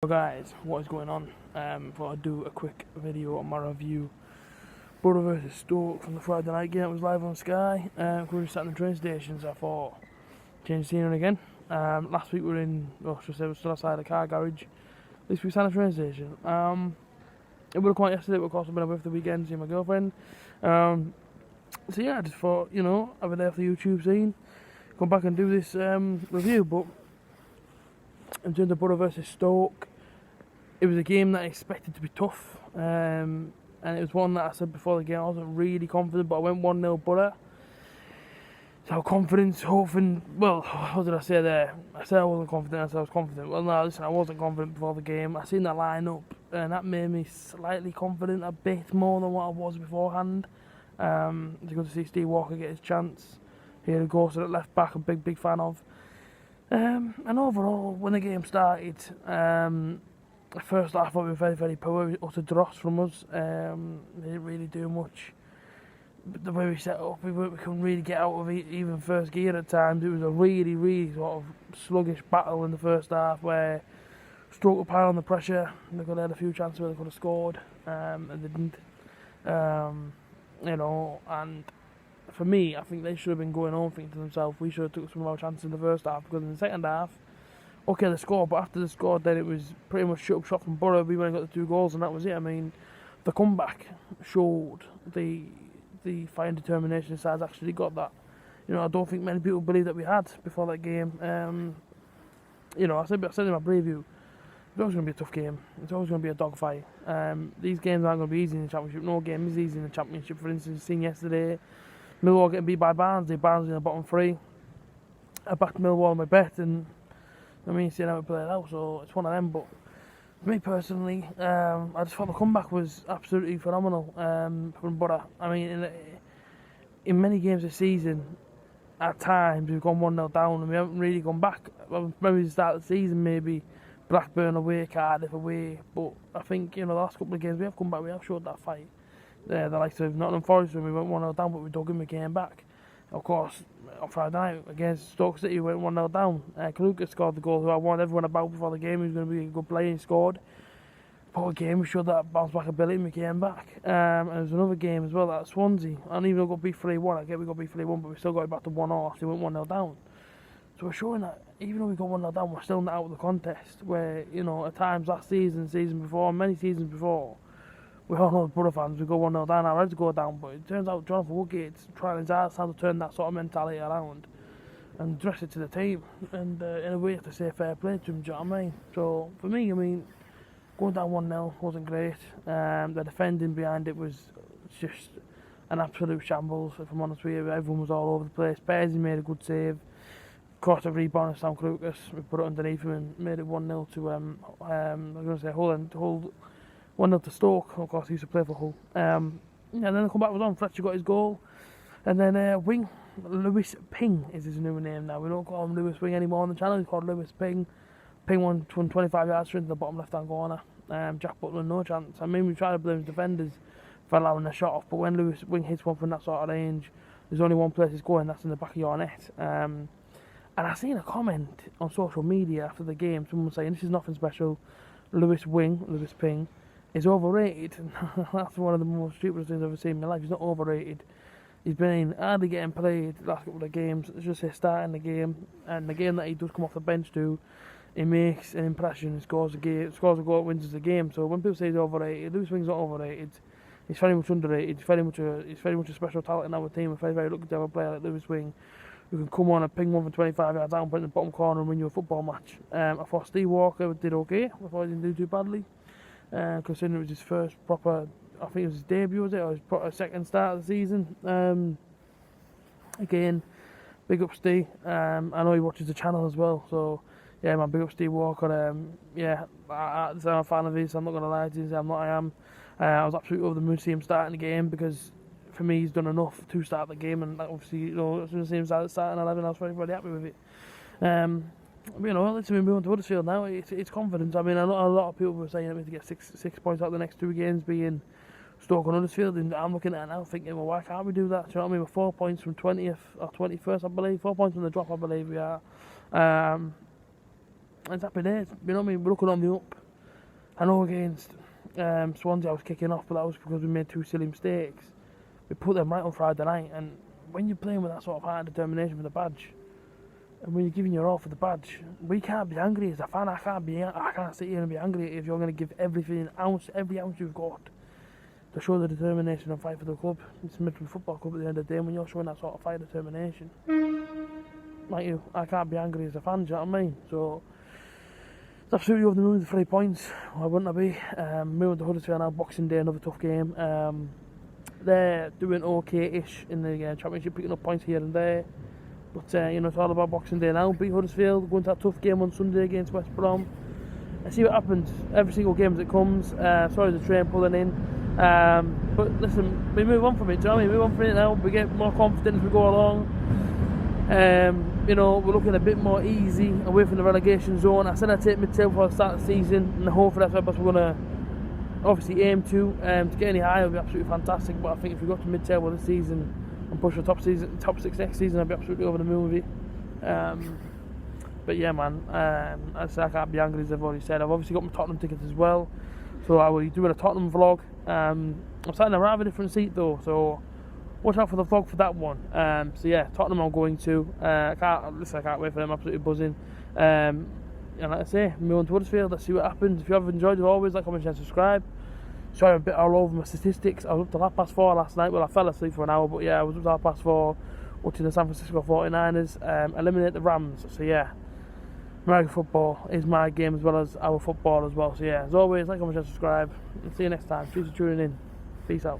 Guys, what is going on? Thought I'd do a quick video on my review. Borough versus Stoke from the Friday night game. It was live on Sky. We were sat in the train stations. I thought, change the scenery again. Last week we were in, we were still outside a car garage. This week's at the train station. It would have quite yesterday, but of course I've been away for the weekend seeing my girlfriend. So yeah, I just thought, I've been there for the YouTube scene. Come back and do this review, but in terms of Borough versus Stoke, it was a game that I expected to be tough, and it was one that I said before the game I wasn't really confident, but I went 1-0 Borough. So confidence, hoping, well, what did I say there? I said I wasn't confident, I said I was confident. Well, no, listen, I wasn't confident before the game. I seen that line up, and that made me slightly confident, a bit more than what I was beforehand. It's good to see Steve Walker get his chance. Here he goes to the left back, a big fan of. And overall, when the game started, at first I thought we were very poor. It was utter dross from us. They didn't really do much. But the way we set up, we couldn't really get out of it, even first gear at times. It was a really sort of sluggish battle in the first half where Stoke were piling on the pressure. They could have had a few chances where they could have scored, and they didn't. And for me, I think they should have been going home thinking to themselves, we should have took some of our chances in the first half, because in the second half, okay, they scored, but after they scored, then it was pretty much shut up shop from Borough. We went and got the 2 goals, and that was it. I mean, the comeback showed the fighting determination the side's actually got that. I don't think many people believed that we had before that game. I said in my preview, it's always going to be a tough game. It's always going to be a dogfight. These games aren't going to be easy in the Championship. No game is easy in the Championship. For instance, seen yesterday, Millwall getting beat by Barnsley. Barnsley in the bottom 3. I backed Millwall on my bet, and seeing how it played out, so it's one of them. But for me personally, I just thought the comeback was absolutely phenomenal from Borough. I mean, in many games this season, at times we've gone 1-0 down and we haven't really gone back. Well, maybe the start of the season, maybe Blackburn away, Cardiff away, but I think the last couple of games we have come back, we have showed that fight. The likes of Nottingham Forest, when we went 1-0 down, but we dug him, we came back. Of course, on Friday night against Stoke City, we went 1-0 down. Kaluka scored the goal, who I warned everyone about before the game. He was going to be a good player, he scored. But again, we showed that bounce back ability and we came back. And there was another game as well, at Swansea. And even though we got beat 3-1, I get we got beat 3-1, but we still got it back to 1-0, so we went 1-0 down. So we're showing that even though we got 1-0 down, we're still not out of the contest. Where, at times last season before, many seasons before, we all know as Borough fans, we go 1-0 down, our heads go down, but it turns out Jonathan Woodgate's trying his hardest to turn that sort of mentality around and dress it to the team, and in a way you have to say fair play to him, do you know what I mean? So for me, going down 1-0 wasn't great. The defending behind it was just an absolute shambles, if I'm honest with you. Everyone was all over the place. Bearsy made a good save, caught a rebound of Sam Klukas, we put it underneath him and made it 1-0 to Hull 1-0 to Stoke. Of course, he used to play for Hull. And then the comeback was on. Fletcher got his goal. And then Wing, Lewis Ping is his new name now. We don't call him Lewis Wing anymore on the channel. He's called Lewis Ping. Ping won 25 yards straight into the bottom left-hand corner. Jack Butler, no chance. We try to blame his defenders for allowing the shot off, but when Lewis Wing hits one from that sort of range, there's only one place it's going, that's in the back of your net. And I seen a comment on social media after the game, someone saying, this is nothing special. Lewis Ping, is overrated. That's one of the most stupid things I've ever seen in my life. He's not overrated. He's been hardly getting played the last couple of games. Let's just say starting the game, and the game that he does come off the bench to, he makes an impression and scores a goal, wins the game. So when people say he's overrated, Lewis Wing's not overrated. He's very much underrated. He's very much a special talent in our team. We're very lucky to have a player like Lewis Wing who can come on and ping one from 25 yards out and put it in the bottom corner and win you a football match. I thought Steve Walker did okay. I thought he didn't do too badly. Considering it was his first proper, I think it was his debut, was it? Or his second start of the season. Again, big up Steve. I know he watches the channel as well, so yeah, man, big up Steve Walker. I'm a fan of his, I'm not going to lie to you, I am. I was absolutely over the moon to see him starting the game, because for me he's done enough to start the game, and obviously, as soon as I see him starting 11, I was very happy with it. Let's move on to Huddersfield now. It's confidence. I know a lot of people were saying that we have to get six points out of the next 2 games, being Stoke and Huddersfield, and I'm looking at it now thinking, well, why can't we do that? Do you know what I mean? We're 4 points from 20th or 21st, I believe. 4 points from the drop, I believe we are. It's happy days. You know what I mean? We're looking on the up. I know against Swansea I was kicking off, but that was because we made 2 silly mistakes. We put them right on Friday night, and when you're playing with that sort of heart and determination for the badge, and when you're giving your all for the badge, we can't be angry as a fan. I can't sit here and be angry if you're going to give every ounce you've got to show the determination and fight for the club. It's Middlesbrough Football Club at the end of the day, and when you're showing that sort of fight and determination, like you, I can't be angry as a fan, do you know what I mean? So, it's absolutely over the moon with 3 points. Why wouldn't I be? Moving to Huddersfield now, Boxing Day, another tough game. They're doing okay-ish in the Championship, picking up points here and there. But, it's all about Boxing Day now. Beat Huddersfield, going to that tough game on Sunday against West Brom. And see what happens. Every single game as it comes. Sorry the train pulling in. But listen, we move on from it, do you know what I mean? We move on from it now. We get more confident as we go along. We're looking a bit more easy away from the relegation zone. I said I'd take mid-table for the start of the season, and hopefully that's what we're going to obviously aim to get any higher would be absolutely fantastic. But I think if we got to mid-table this season and push the top 6 next season, I'd be absolutely over the moon with it. But yeah, man, I can't be angry as I've already said. I've obviously got my Tottenham tickets as well, so I will be doing a Tottenham vlog. I'm sat in a rather different seat though, so watch out for the vlog for that one. So yeah, Tottenham I'm going to. I can't wait for them. Absolutely buzzing. And like I say, move on to Huddersfield. Let's see what happens. If you have enjoyed, as always, like, comment, share, subscribe. Sorry, I'm a bit all over my statistics. I was up to 4:30 last night. Well, I fell asleep for an hour, but yeah, I was up to 4:30 watching the San Francisco 49ers eliminate the Rams. So yeah, American football is my game as well as our football as well. So yeah, as always, like, comment, share, subscribe, and see you next time. Cheers for tuning in. Peace out.